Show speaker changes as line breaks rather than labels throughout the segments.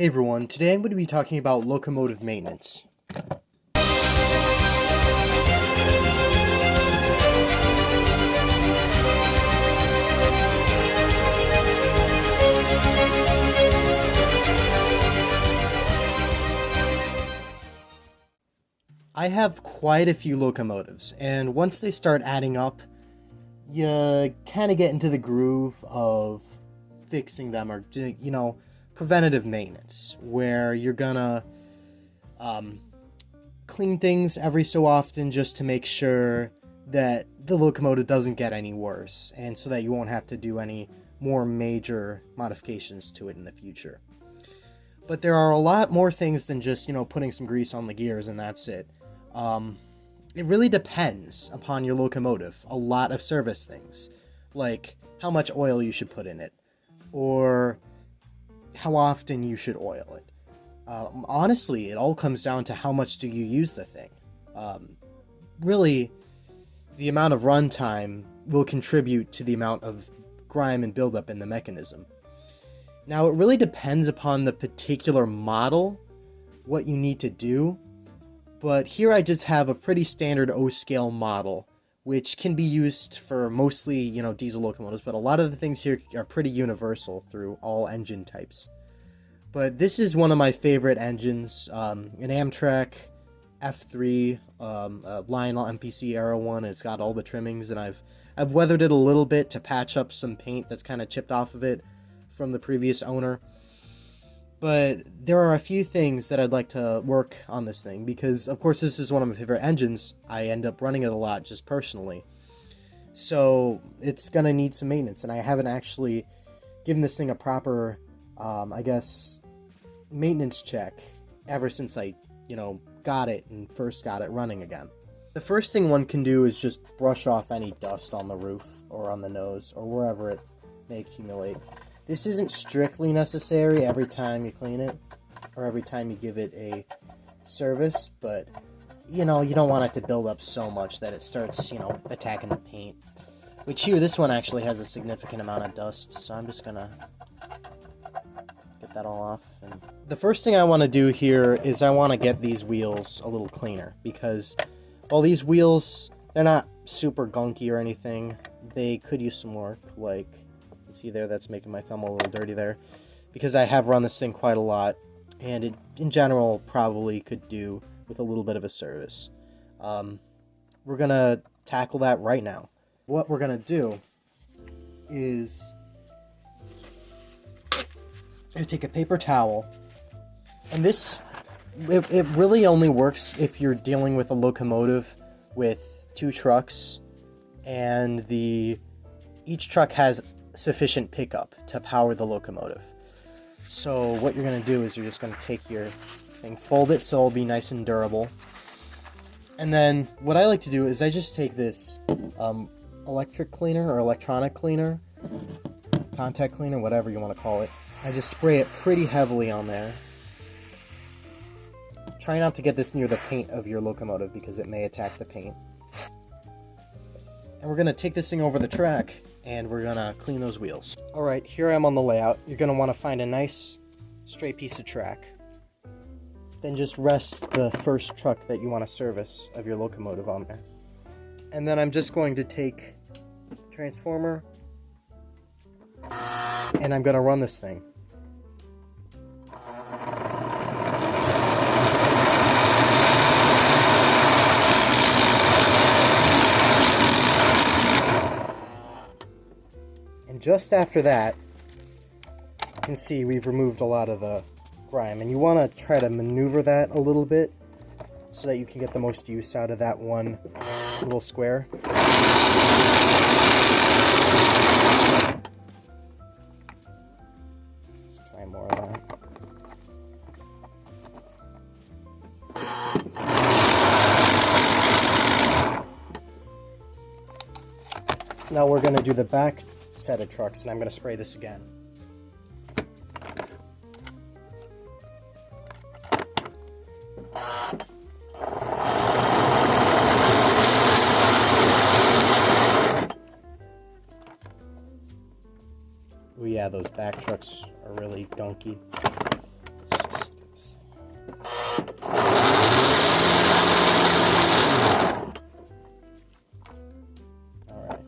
Hey everyone, today I'm going to be talking about locomotive maintenance. I have quite a few locomotives, and once they start adding up, you kind of get into the groove of fixing them or, preventative maintenance, where you're gonna clean things every so often just to make sure that the locomotive doesn't get any worse, and so that you won't have to do any more major modifications to it in the future. But there are a lot more things than just, putting some grease on the gears and that's it. It really depends upon your locomotive. A lot of service things, like how much oil you should put in it, or how often you should oil it. Honestly, it all comes down to how much do you use the thing. Really, the amount of runtime will contribute to the amount of grime and buildup in the mechanism. Now, it really depends upon the particular model, what you need to do, but here I just have a pretty standard O-scale model, which can be used for mostly, diesel locomotives, but a lot of the things here are pretty universal through all engine types. But this is one of my favorite engines, an Amtrak F3 Lionel MPC Aero one. It's got all the trimmings, and I've weathered it a little bit to patch up some paint that's kind of chipped off of it from the previous owner. But there are a few things that I'd like to work on this thing, because of course this is one of my favorite engines. I end up running it a lot just personally. So it's gonna need some maintenance, and I haven't actually given this thing a proper, maintenance check ever since I, got it and first got it running again. The first thing one can do is just brush off any dust on the roof or on the nose or wherever it may accumulate. This isn't strictly necessary every time you clean it or every time you give it a service, but you don't want it to build up so much that it starts, attacking the paint. Which here, this one actually has a significant amount of dust, so I'm just gonna get that all off. And the first thing I want to do here is I want to get these wheels a little cleaner, because while these wheels, they're not super gunky or anything, they could use some work. Like, you can see there, that's making my thumb a little dirty there, because I have run this thing quite a lot, and it, in general, probably could do with a little bit of a service. We're gonna tackle that right now. What we're gonna do is I take a paper towel, and this, it really only works if you're dealing with a locomotive with two trucks, and each truck has sufficient pickup to power the locomotive. So what you're going to do is you're just going to take your thing, fold it so it'll be nice and durable, and then what I like to do is I just take this electric cleaner or electronic cleaner, contact cleaner, whatever you want to call it. I just spray it pretty heavily on there. Try not to get this near the paint of your locomotive because it may attack the paint. And we're going to take this thing over the track and we're going to clean those wheels. Alright, here I am on the layout. You're going to want to find a nice straight piece of track. Then just rest the first truck that you want to service of your locomotive on there. And then I'm just going to take the transformer and I'm going to run this thing. And just after that, you can see we've removed a lot of the grime, and you want to try to maneuver that a little bit so that you can get the most use out of that one little square. Let's try more of that. Now we're going to do the back set of trucks, and I'm going to spray this again. Oh yeah, those back trucks are really gunky. Alright.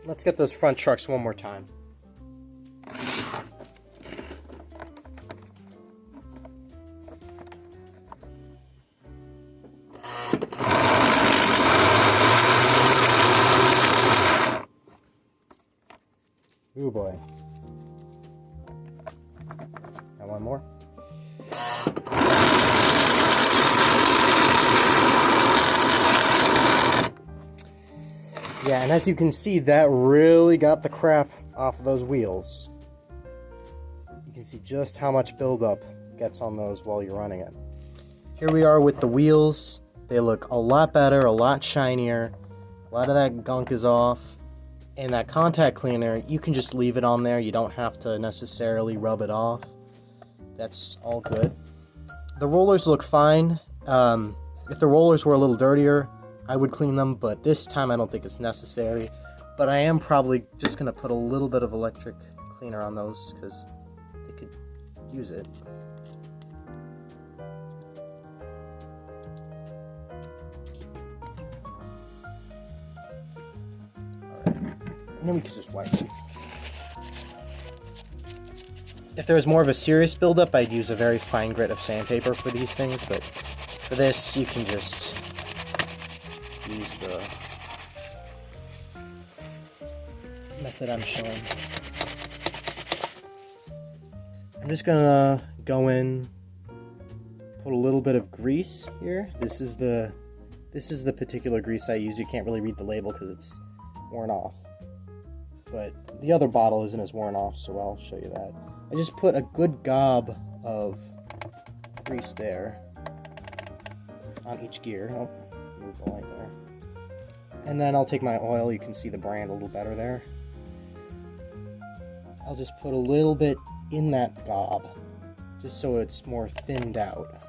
Let's get those front trucks one more time. Ooh boy. Now one more. Yeah, and as you can see, that really got the crap off of those wheels. You can see just how much buildup gets on those while you're running it. Here we are with the wheels. They look a lot better, a lot shinier. A lot of that gunk is off. And that contact cleaner, you can just leave it on there. You don't have to necessarily rub it off. That's all good. The rollers look fine. If the rollers were a little dirtier, I would clean them, but this time I don't think it's necessary. But I am probably just going to put a little bit of electric cleaner on those because they could use it. Alright, and then we could just wipe it. If there was more of a serious buildup, I'd use a very fine grit of sandpaper for these things, but for this, you can just use the method I'm showing. I'm just gonna go in, put a little bit of grease here. This is the particular grease I use. You can't really read the label because it's worn off, but the other bottle isn't as worn off, so I'll show you that. I just put a good gob of grease there on each gear. Oh, move the light there. And then I'll take my oil. You can see the brand a little better there. I'll just put a little bit in that gob, just so it's more thinned out.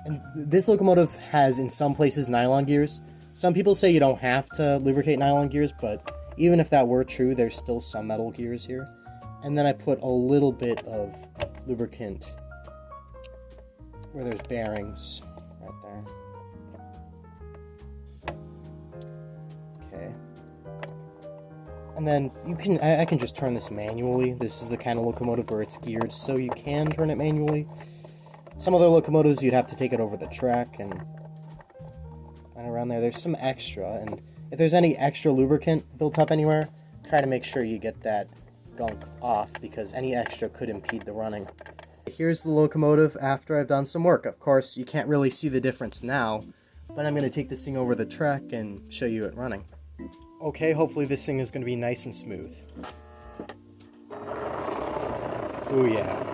And this locomotive has, in some places, nylon gears. Some people say you don't have to lubricate nylon gears, but even if that were true, there's still some metal gears here. And then I put a little bit of lubricant where there's bearings right there. Okay. And then I can just turn this manually. This is the kind of locomotive where it's geared so you can turn it manually. Some other locomotives you'd have to take it over the track and around there. There's some extra, and if there's any extra lubricant built up anywhere, try to make sure you get that gunk off because any extra could impede the running. Here's the locomotive after I've done some work. Of course, you can't really see the difference now, but I'm going to take this thing over the track and show you it running. Okay, hopefully this thing is going to be nice and smooth. Oh yeah.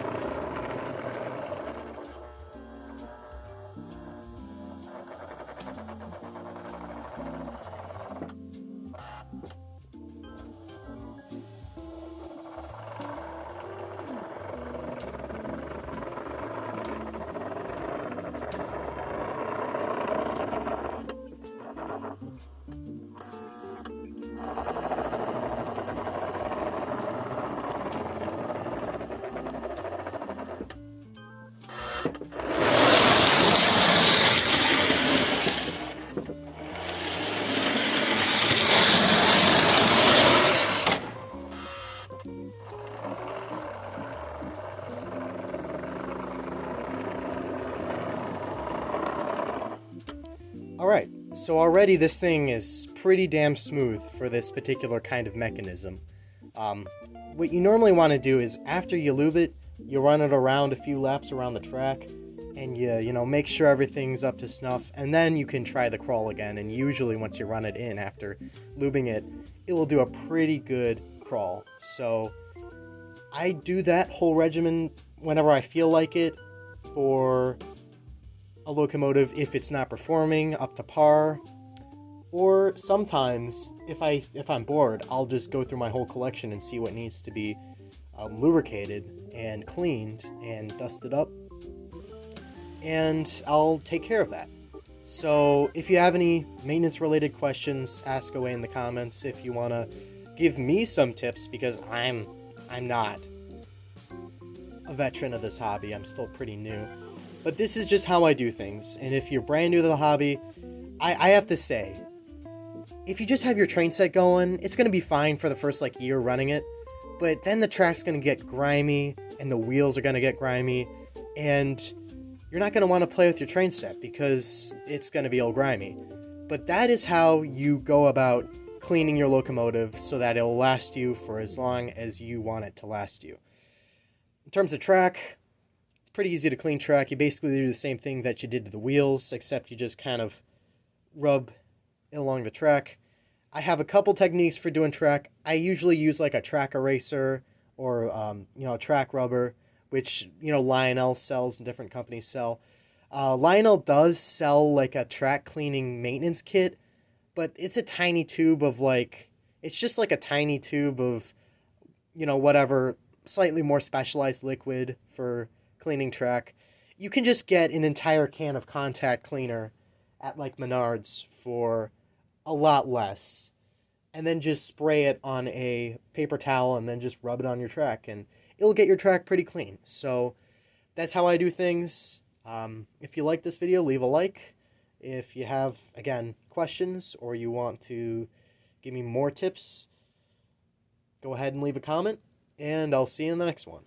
Alright, so already this thing is pretty damn smooth for this particular kind of mechanism. What you normally want to do is after you lube it, you run it around a few laps around the track, and you make sure everything's up to snuff, and then you can try the crawl again, and usually once you run it in after lubing it, it will do a pretty good crawl. So I do that whole regimen whenever I feel like it for a locomotive if it's not performing up to par, or sometimes if I'm bored, I'll just go through my whole collection and see what needs to be lubricated and cleaned and dusted up, and I'll take care of that. So if you have any maintenance related questions, ask away in the comments. If you want to give me some tips, because I'm not a veteran of this hobby. I'm still pretty new. But this is just how I do things. And if you're brand new to the hobby, I have to say, if you just have your train set going, it's going to be fine for the first like year running it. But then the track's going to get grimy and the wheels are going to get grimy, and you're not going to want to play with your train set because it's going to be all grimy. But that is how you go about cleaning your locomotive so that it'll last you for as long as you want it to last you. In terms of track, it's pretty easy to clean track. You basically do the same thing that you did to the wheels, except you just kind of rub it along the track. I have a couple techniques for doing track. I usually use like a track eraser or track rubber, which Lionel sells and different companies sell. Lionel does sell like a track cleaning maintenance kit, but it's a tiny tube of it's just like a tiny tube of whatever slightly more specialized liquid for cleaning track. You can just get an entire can of contact cleaner at like Menards for a lot less, and then just spray it on a paper towel and then just rub it on your track, and it'll get your track pretty clean. So that's how I do things. If you like this video, leave a like. If you have, again, questions or you want to give me more tips, go ahead and leave a comment, and I'll see you in the next one.